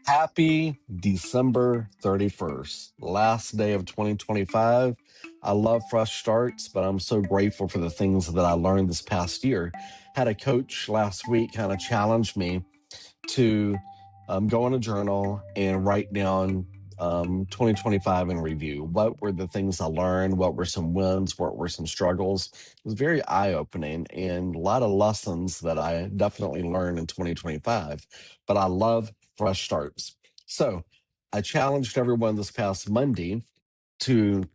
Happy December 31st, last day of 2025. I love fresh starts, but I'm so grateful for the things that I learned this past year. Had a coach last week kind of challenge me to go in a journal and write down 2025 in review. What were the things I learned? What were some wins? What were some struggles? It was very eye opening and a lot of lessons that I definitely learned in 2025. But I love fresh starts. So I challenged everyone this past Monday to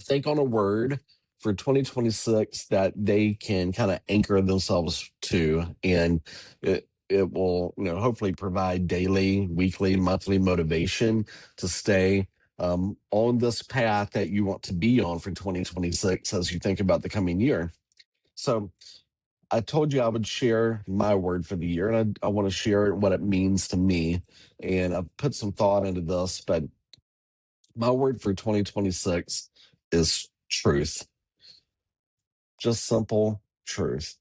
think on a word for 2026 that they can kind of anchor themselves to, and it will hopefully provide daily, weekly, monthly motivation to stay on this path that you want to be on for 2026 as you think about the coming year. So I told you I would share my word for the year, and I want to share what it means to me, and I've put some thought into this, but my word for 2026 is truth. Just simple truth.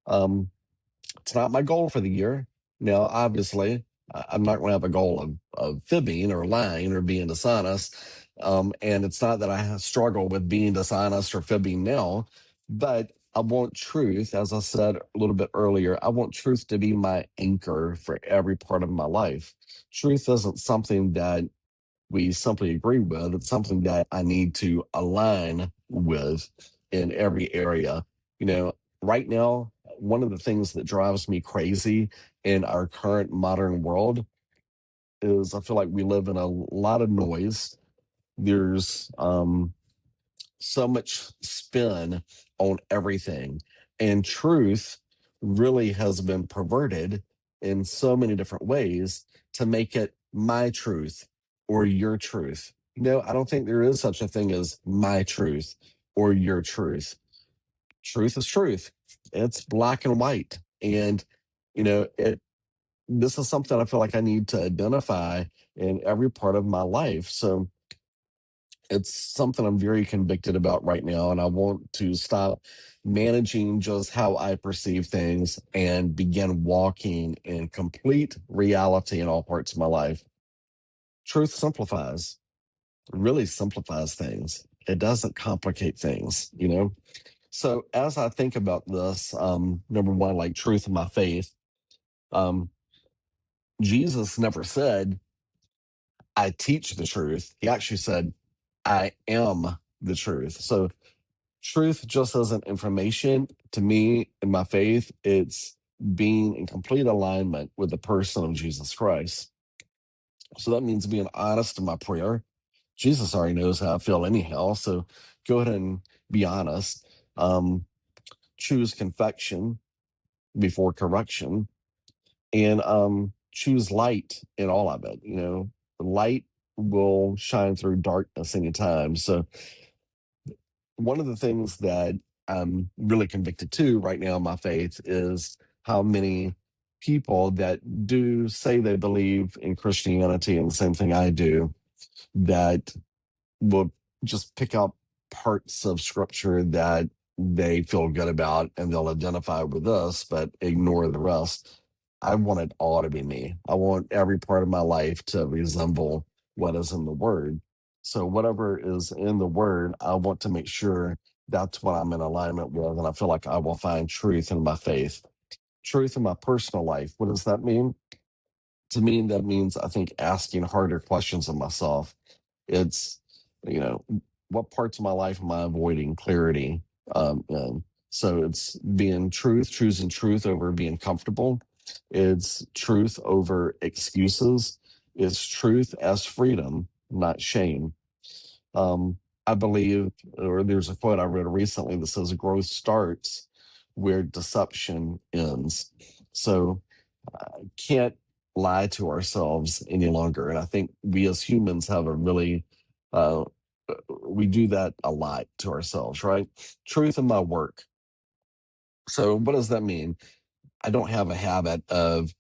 It's not my goal for the year. Now, obviously, I'm not going to have a goal of fibbing or lying or being dishonest. And it's not that I struggle with being dishonest or fibbing now, but I want truth, as I said a little bit earlier, I want truth to be my anchor for every part of my life. Truth isn't something that we simply agree with. It's something that I need to align with in every area. Right now, one of the things that drives me crazy in our current modern world is I feel like we live in a lot of noise. There's so much spin on everything, and truth really has been perverted in so many different ways to make it my truth or your truth. I don't think there is such a thing as my truth or your truth. Truth is truth. It's black and white. And it this is something I feel like I need to identify in every part of my life. So it's something I'm very convicted about right now, and I want to stop managing just how I perceive things and begin walking in complete reality in all parts of my life. Truth simplifies, really simplifies things. It doesn't complicate things. So as I think about this, number one, like truth in my faith, um, Jesus never said, I teach the truth. He actually said, I am the truth. So truth just isn't information. To me, in my faith, it's being in complete alignment with the person of Jesus Christ. So that means being honest in my prayer. Jesus already knows how I feel anyhow. So go ahead and be honest. Choose confection before correction, and choose light in all of it. Light will shine through darkness anytime. So one of the things that I'm really convicted to right now in my faith is how many people that do say they believe in Christianity and the same thing I do, that will just pick up parts of scripture that they feel good about and they'll identify with us, but ignore the rest. I want it all to be me. I want every part of my life to resemble what is in the word. So whatever is in the word, I want to make sure that's what I'm in alignment with. And I feel like I will find truth in my faith, truth in my personal life. What does that mean? To me, that means I think asking harder questions of myself. It's, you know, what parts of my life am I avoiding clarity? In? So it's being truth, choosing truth over being comfortable. It's truth over excuses. It's truth as freedom, not shame. I believe, or there's a quote I read recently that says, growth starts where deception ends. So can't lie to ourselves any longer. And I think we as humans have a really, uh, we do that a lot to ourselves, right? Truth in my work. So what does that mean? I don't have a habit of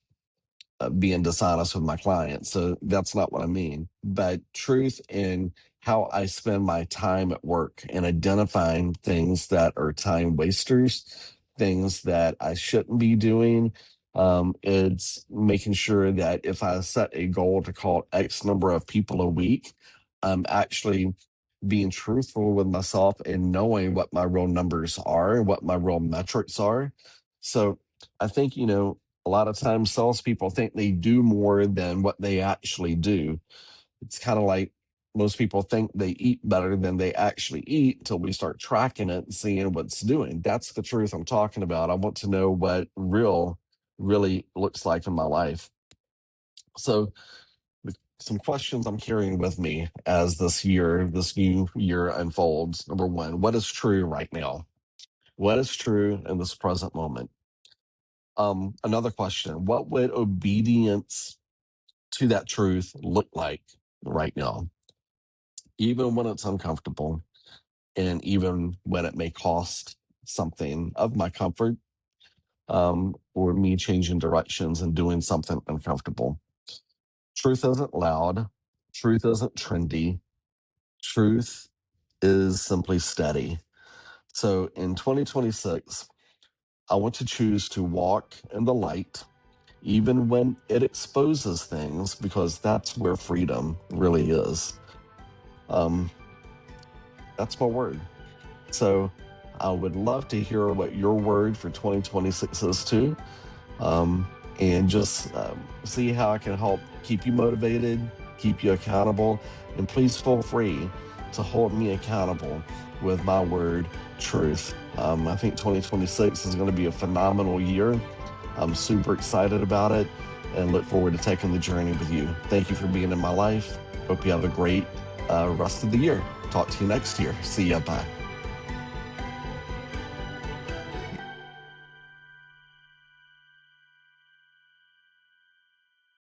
being dishonest with my clients. So that's not what I mean. But truth in how I spend my time at work and identifying things that are time wasters, things that I shouldn't be doing, It's making sure that if I set a goal to call X number of people a week, I'm actually being truthful with myself and knowing what my real numbers are and what my real metrics are. So I think, a lot of times salespeople think they do more than what they actually do. It's kind of like most people think they eat better than they actually eat until we start tracking it and seeing what's doing. That's the truth I'm talking about. I want to know what real really looks like in my life. So some questions I'm carrying with me as this new year unfolds. Number one, what is true right now? What is true in this present moment? Another question, what would obedience to that truth look like right now? Even when it's uncomfortable and even when it may cost something of my comfort, or me changing directions and doing something uncomfortable. Truth isn't loud. Truth isn't trendy. Truth is simply steady. So in 2026, I want to choose to walk in the light, even when it exposes things, because that's where freedom really is. That's my word. So I would love to hear what your word for 2026 is too. And just see how I can help keep you motivated, keep you accountable, and please feel free to hold me accountable with my word, truth. I think 2026 is going to be a phenomenal year. I'm super excited about it and look forward to taking the journey with you. Thank you for being in my life. Hope you have a great rest of the year. Talk to you next year. See ya. Bye.